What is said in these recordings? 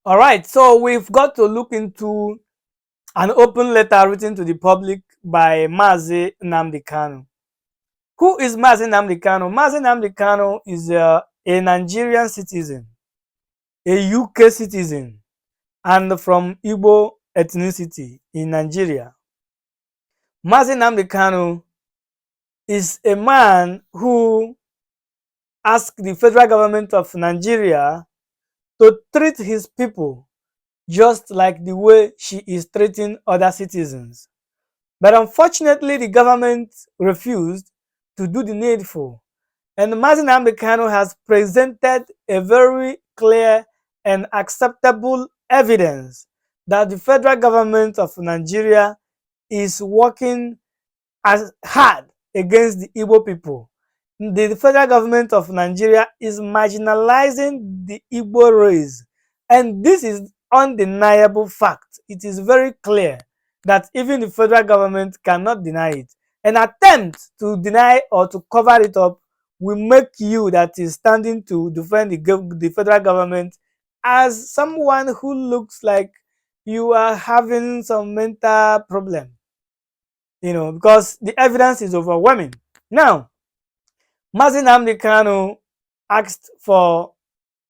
All right, so we've got to look into an open letter written to the public by Mazi Nnamdi Kanu. Who is Mazi Nnamdi Kanu? Mazi Nnamdi Kanu is a Nigerian citizen, a UK citizen, and from Igbo ethnicity in Nigeria. Mazi Nnamdi Kanu is a man who asked the federal government of Nigeria to treat his people just like the way she is treating other citizens. But unfortunately, the government refused to do the needful. And Mazi Nnamdi Kanu has presented a very clear and acceptable evidence that the federal government of Nigeria is working as hard against the Igbo people. The federal government of Nigeria is marginalizing the Igbo race, and this is undeniable fact. It is very clear that even the federal government cannot deny it. An attempt to deny or to cover it up will make you that is standing to defend the federal government as someone who looks like you are having some mental problem, because the evidence is overwhelming. Now, Mazi Nnamdi Kanu asked for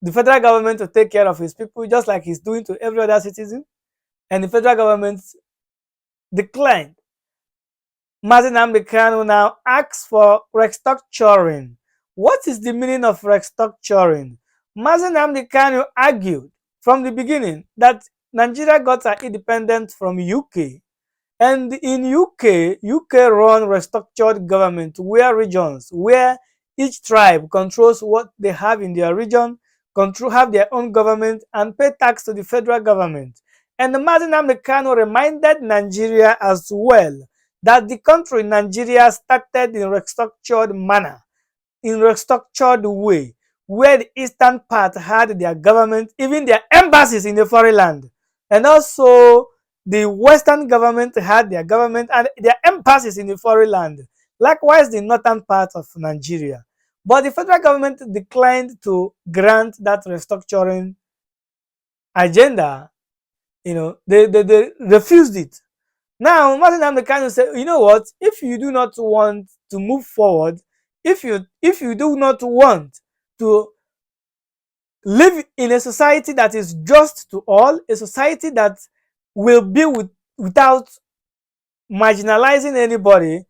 the federal government to take care of his people just like he's doing to every other citizen, and the federal government declined. Mazi Nnamdi Kanu now asks for restructuring. What is the meaning of restructuring? Mazi Nnamdi Kanu argued from the beginning that Nigeria got her independence from UK. And in UK run restructured government where regions, where each tribe controls what they have in their region, have their own government, and pay tax to the federal government. And Mazi Nnamdi Kanu reminded Nigeria as well that the country Nigeria started in restructured manner, in restructured way, where the eastern part had their government, even their embassies in the foreign land, and also the western government had their government and their embassies in the foreign land. Likewise, the northern part of Nigeria. But the federal government declined to grant that restructuring agenda. They refused it. Now, Martin Nnamdi Kanu said, you know what? If you do not want to move forward, if you do not want to live in a society that is just to all, a society that will be without marginalizing anybody,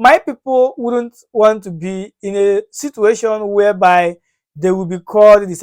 my people wouldn't want to be in a situation whereby they will be called the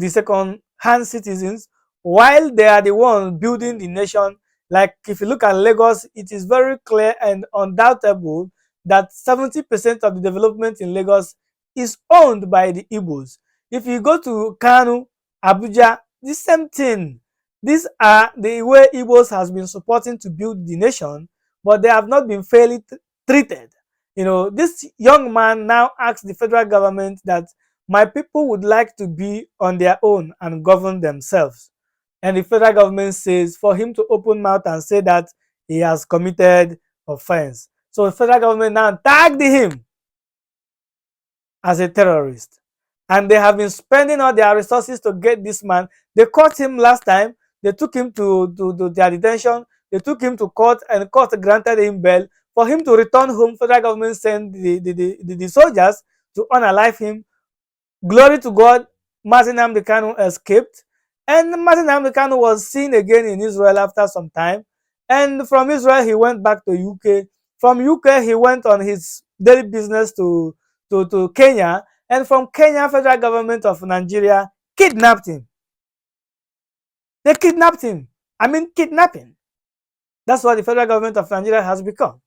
second hand citizens while they are the ones building the nation. Like if you look at Lagos, it is very clear and undoubtable that 70% of the development in Lagos is owned by the Igbos. If you go to Kanu, Abuja, the same thing. These are the way Igbos has been supporting to build the nation, but they have not been fairly treated. This young man now asks the federal government that my people would like to be on their own and govern themselves. And the federal government says for him to open mouth and say that he has committed offense. So the federal government now tagged him as a terrorist. And they have been spending all their resources to get this man. They caught him last time. They took him to their detention. They took him to court, and court granted him bail. For him to return home, federal government sent the soldiers to unalive him. Glory to God, Mazi Nnamdi Kanu escaped. And Mazi Nnamdi Kanu was seen again in Israel after some time. And from Israel, he went back to UK. From UK, he went on his daily business to Kenya. And from Kenya, federal government of Nigeria kidnapped him. They kidnapped him. I mean, kidnapping. That's what the federal government of Nigeria has become.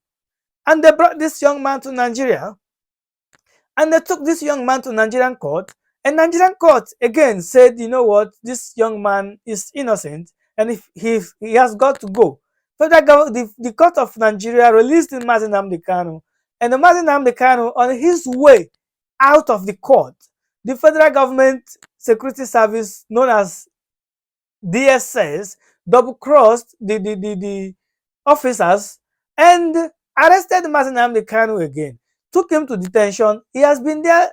And they brought this young man to Nigeria. And they took this young man to Nigerian court. And Nigerian court again said, you know what, this young man is innocent and if he has got to go. The court of Nigeria released Mazi Nnamdi Kanu. And the Mazi Nnamdi Kanu, on his way out of the court, the federal government security service known as DSS double-crossed the officers and arrested Mazi Nnamdi Kanu again, took him to detention. He has been there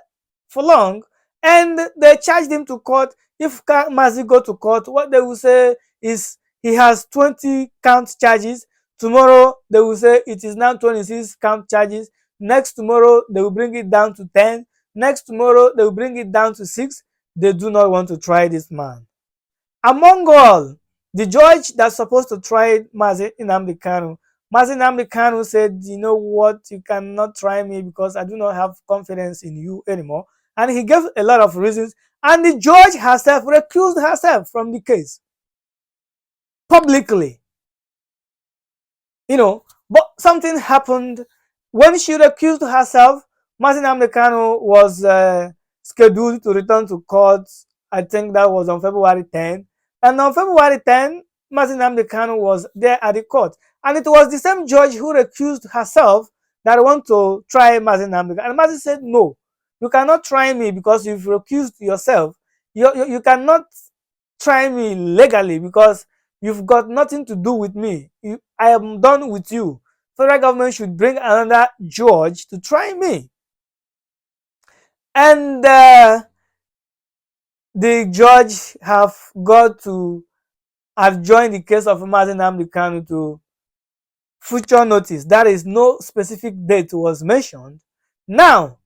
for long, and they charged him to court. If Mazi go to court, what they will say is he has 20 count charges. Tomorrow they will say it is now 26 count charges. Next tomorrow they will bring it down to 10. Next tomorrow they will bring it down to 6. They do not want to try this man. Among all, the judge that's supposed to try Mazi Nnamdi Kanu, Mazi Nnamdi Kanu said, you know what, you cannot try me because I do not have confidence in you anymore. And he gave a lot of reasons. And the judge herself recused herself from the case publicly. But something happened when she recused herself. Mazi Nnamdi Kanu was scheduled to return to court. I think that was on February 10. And on February 10, Mazi Nnamdi Kanu was there at the court. And it was the same judge who recused herself that want to try Mazi Nnamdi Kanu. And Mazi said, no, you cannot try me because you've recused yourself. You cannot try me legally because you've got nothing to do with me. I am done with you. Federal government should bring another judge to try me. And the judge have got to adjourn the case of Mazi Nnamdi Kanu to future notice. That is, no specific date was mentioned. Now,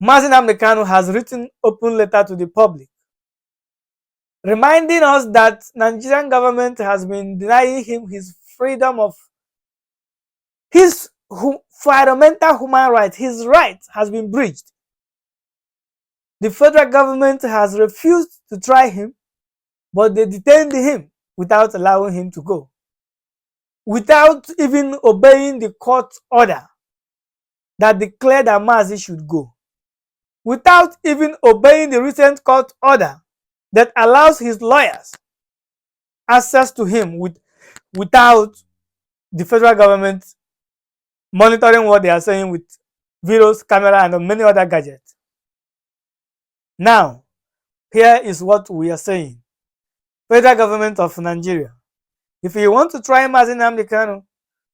Mazi Nnamdi Kanu has written open letter to the public, reminding us that Nigerian government has been denying him his freedom of his fundamental human right. His right has been breached. The federal government has refused to try him, but they detained him without allowing him to go, without even obeying the court order that declared that Mazi should go, without even obeying the recent court order that allows his lawyers access to him without the federal government monitoring what they are saying with videos, camera, and many other gadgets. Now, here is what we are saying. Federal government of Nigeria, if you want to try Mazi Nnamdi Kanu,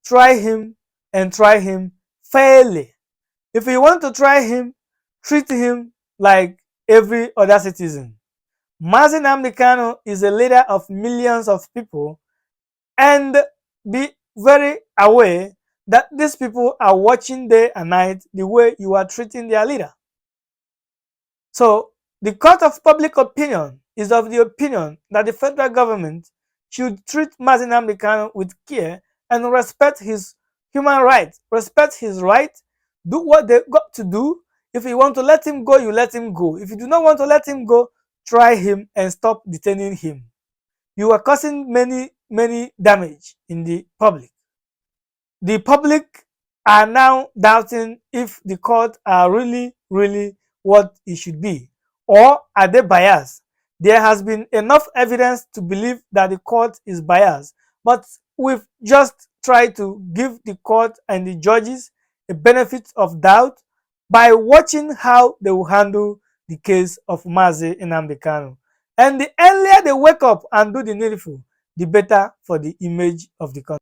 try him and try him fairly. If you want to try him, treat him like every other citizen. Mazi Nnamdi Kanu is a leader of millions of people, and be very aware that these people are watching day and night the way you are treating their leader. So the court of public opinion is of the opinion that the federal government should treat Mazi Nnamdi Kanu with care and respect his human rights, respect his right, do what they got to do. If you want to let him go, you let him go. If you do not want to let him go, try him and stop detaining him. You are causing many damage in the public. The public are now doubting if the court are really what it should be, or are they biased. There has been enough evidence to believe that the court is biased, but we've just tried to give the court and the judges a benefit of doubt by watching how they will handle the case of Mazi Nnamdi Kanu. And the earlier they wake up and do the needful, the better for the image of the country.